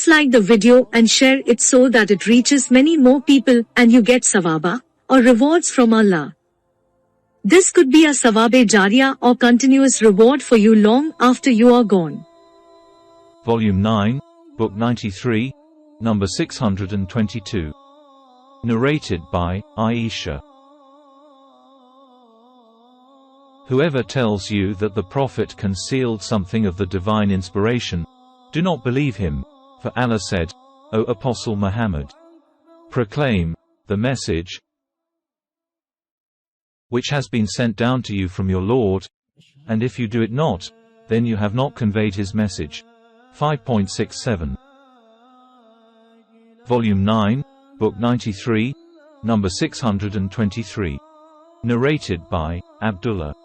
Please like the video and share it so that it reaches many more people and you get sawaba, or rewards from Allah. This could be a sawabe jariyah or continuous reward for you long after you are gone. Volume 9, Book 93, number 622. Narrated by Aisha. Whoever tells you that the Prophet concealed something of the divine inspiration, do not believe him, for Allah said, O Apostle Muhammad, proclaim the message which has been sent down to you from your Lord, and if you do it not, then you have not conveyed his message. 5.67. Volume 9, Book 93, number 623. Narrated by Abdullah.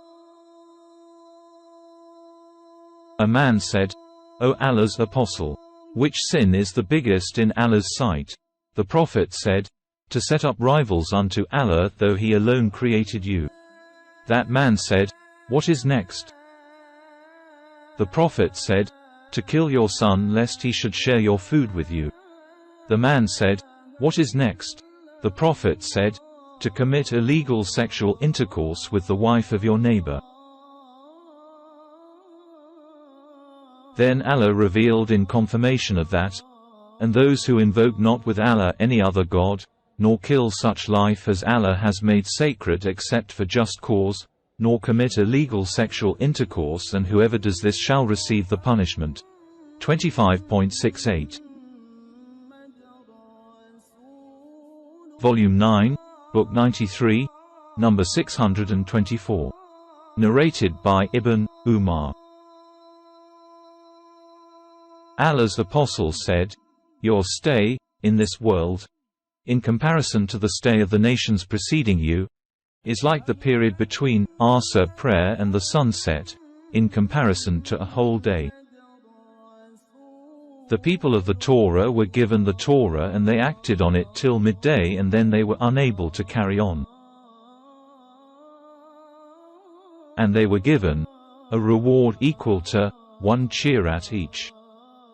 A man said, O Allah's Apostle, which sin is the biggest in Allah's sight? The Prophet said, to set up rivals unto Allah though he alone created you. That man said, what is next? The Prophet said, to kill your son lest he should share your food with you. The man said, what is next? The Prophet said, to commit illegal sexual intercourse with the wife of your neighbor. Then Allah revealed in confirmation of that, and those who invoke not with Allah any other God, nor kill such life as Allah has made sacred except for just cause, nor commit illegal sexual intercourse, and whoever does this shall receive the punishment. 25.68. Volume 9, Book 93, number 624. Narrated by Ibn Umar. Allah's Apostle said, your stay, in this world, in comparison to the stay of the nations preceding you, is like the period between Asr prayer and the sunset, in comparison to a whole day. The people of the Torah were given the Torah and they acted on it till midday, and then they were unable to carry on. And they were given a reward equal to 1 qirat each.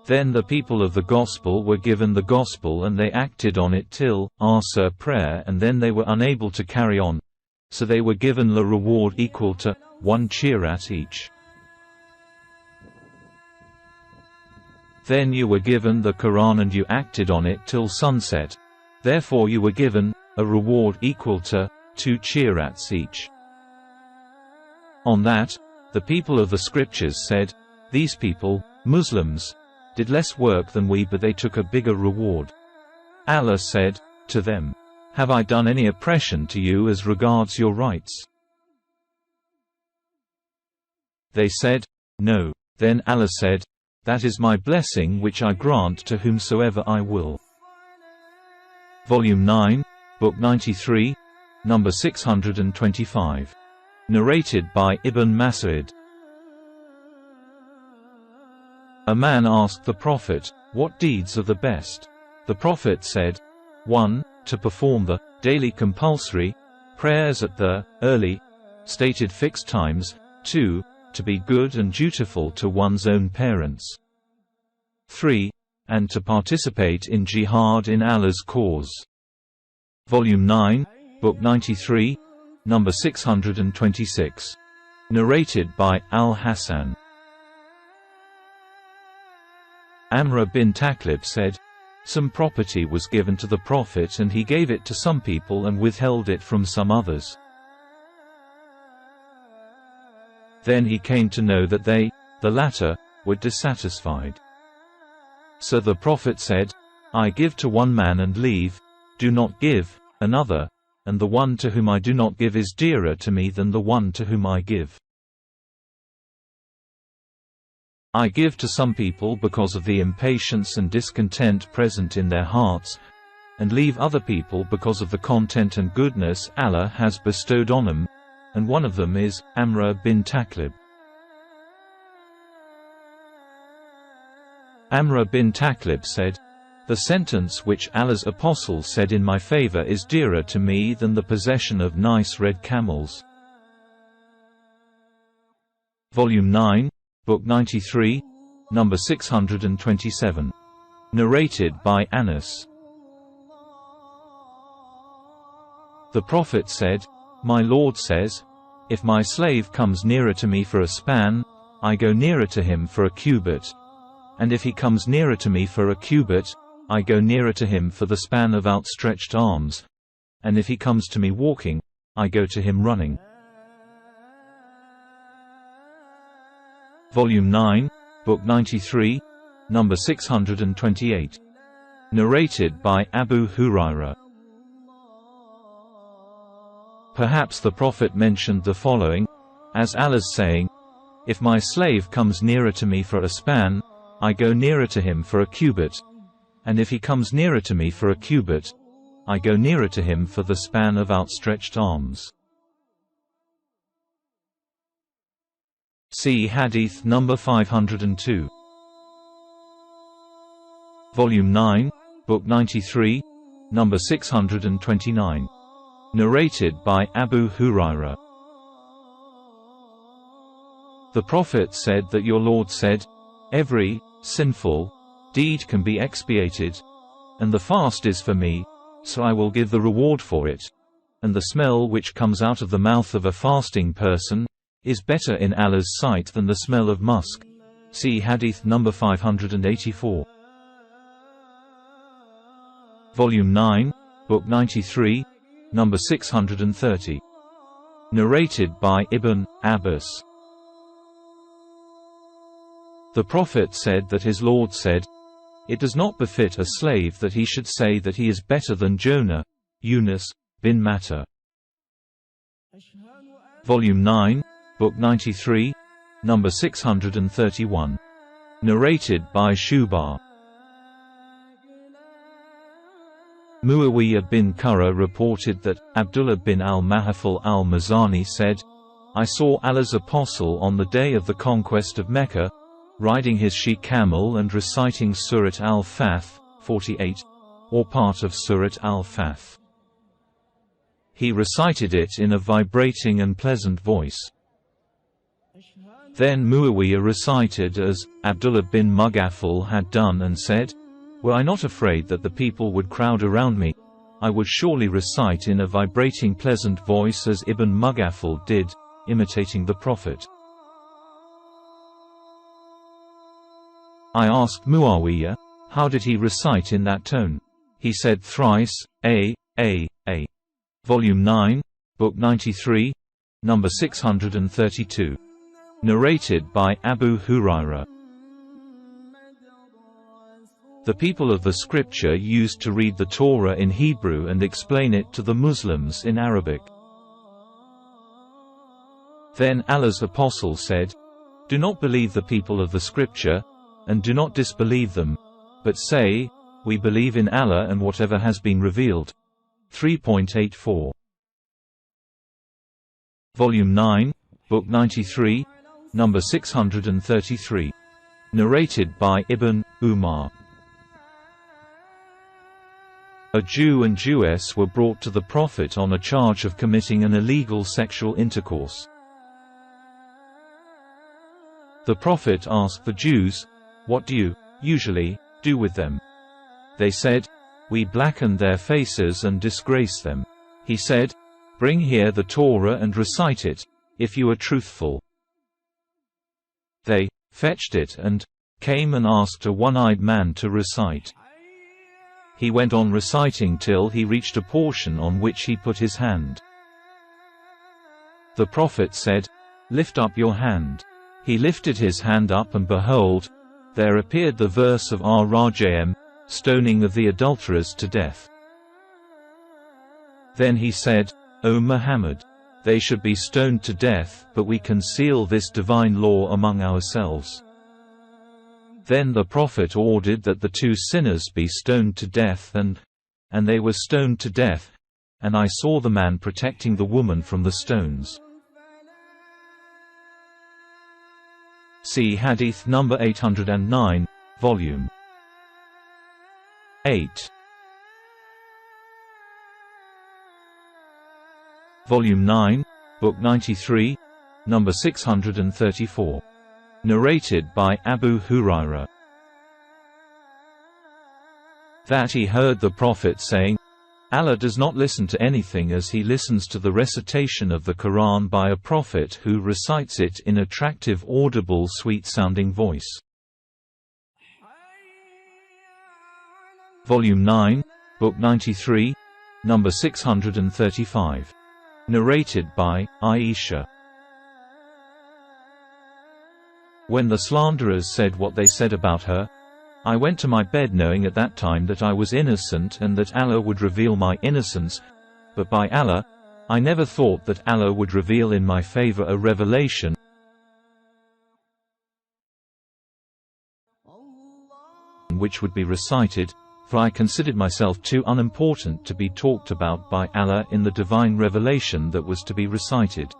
Then the people of the Gospel were given the Gospel and they acted on it till Asr prayer, and then they were unable to carry on, so they were given the reward equal to 1 qirat each. Then you were given the Quran and you acted on it till sunset, therefore you were given a reward equal to 2 qirats each. On that, the people of the scriptures said, these people, Muslims, did less work than we, but they took a bigger reward. Allah said to them, have I done any oppression to you as regards your rights? They said, no. Then Allah said, that is my blessing which I grant to whomsoever I will. Volume 9, Book 93, number 625. Narrated by Ibn Mas'ud. A man asked the Prophet, what deeds are the best? The Prophet said, 1. To perform the daily compulsory prayers at the early, stated fixed times. 2. To be good and dutiful to one's own parents. 3. And to participate in jihad in Allah's cause. Volume 9, Book 93, number 626. Narrated by Al-Hasan. Amr bin Taqlib said, some property was given to the Prophet and he gave it to some people and withheld it from some others. Then he came to know that they, the latter, were dissatisfied. So the Prophet said, I give to one man and leave, do not give, another, and the one to whom I do not give is dearer to me than the one to whom I give. I give to some people because of the impatience and discontent present in their hearts, and leave other people because of the content and goodness Allah has bestowed on them, and one of them is Amr bin Taqlib. Amr bin Taqlib said, the sentence which Allah's Apostle said in my favor is dearer to me than the possession of nice red camels. Volume 9, Book 93, number 627. Narrated by Anas. The Prophet said, "My Lord says, if my slave comes nearer to me for a span, I go nearer to him for a cubit. And if he comes nearer to me for a cubit, I go nearer to him for the span of outstretched arms. And if he comes to me walking, I go to him running." Volume 9, Book 93, number 628. Narrated by Abu Hurairah. Perhaps the Prophet mentioned the following, as Allah's saying, "If my slave comes nearer to me for a span, I go nearer to him for a cubit. And if he comes nearer to me for a cubit, I go nearer to him for the span of outstretched arms." See Hadith number 502. Volume 9, Book 93, number 629. Narrated by Abu Hurairah. The Prophet said that your Lord said, "Every sinful deed can be expiated, and the fast is for me, so I will give the reward for it. And the smell which comes out of the mouth of a fasting person is better in Allah's sight than the smell of musk." See Hadith number 584. Volume 9, Book 93, number 630. Narrated by Ibn Abbas. The Prophet said that his Lord said, "It does not befit a slave that he should say that he is better than Jonah, Yunus, bin Matta." Volume 9, Book 93, number 631. Narrated by Shubha. Muawiyah bin Qurra reported that Abdullah bin al-Mahafal al-Mazani said, "I saw Allah's apostle on the day of the conquest of Mecca, riding his she-camel and reciting Surah al-Fath, 48, or part of Surah al-Fath. He recited it in a vibrating and pleasant voice. Then Muawiyah recited as Abdullah bin Mughaffal had done and said, 'Were I not afraid that the people would crowd around me, I would surely recite in a vibrating pleasant voice as Ibn Mughaffal did, imitating the Prophet.' I asked Muawiyah, how did he recite in that tone? He said thrice, A. Volume 9, Book 93, number 632. Narrated by Abu Hurairah. The people of the scripture used to read the Torah in Hebrew and explain it to the Muslims in Arabic. Then Allah's apostle said, "Do not believe the people of the scripture, and do not disbelieve them, but say, we believe in Allah and whatever has been revealed." 3.84. Volume 9, Book 93, number 633. Narrated by Ibn Umar. A Jew and Jewess were brought to the Prophet on a charge of committing an illegal sexual intercourse. The Prophet asked the Jews, "What do you, usually, do with them?" They said, "We blacken their faces and disgrace them." He said, "Bring here the Torah and recite it, if you are truthful." They fetched it and came and asked a one-eyed man to recite. He went on reciting till he reached a portion on which he put his hand. The Prophet said, "Lift up your hand." He lifted his hand up and behold, there appeared the verse of Ar-Rajam, stoning of the adulterers to death. Then he said, "O Muhammad, they should be stoned to death, but we conceal this divine law among ourselves." Then the Prophet ordered that the two sinners be stoned to death and they were stoned to death, and I saw the man protecting the woman from the stones. See Hadith number 809, Volume 8. Volume 9, Book 93, number 634. Narrated by Abu Hurairah. that he heard the Prophet saying, Allah does not listen to anything as he listens to the recitation of the Quran by a prophet who recites it in attractive, audible, sweet-sounding voice. Volume 9, Book 93, number 635. Narrated by Aisha. When the slanderers said what they said about her, I went to my bed knowing at that time that I was innocent and that Allah would reveal my innocence, but by Allah, I never thought that Allah would reveal in my favor a revelation which would be recited, for I considered myself too unimportant to be talked about by Allah in the divine revelation that was to be recited.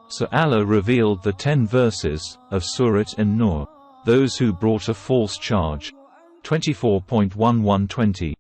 So Allah revealed the 10 verses of Surah An-Nur, those who brought a false charge. 24.1120.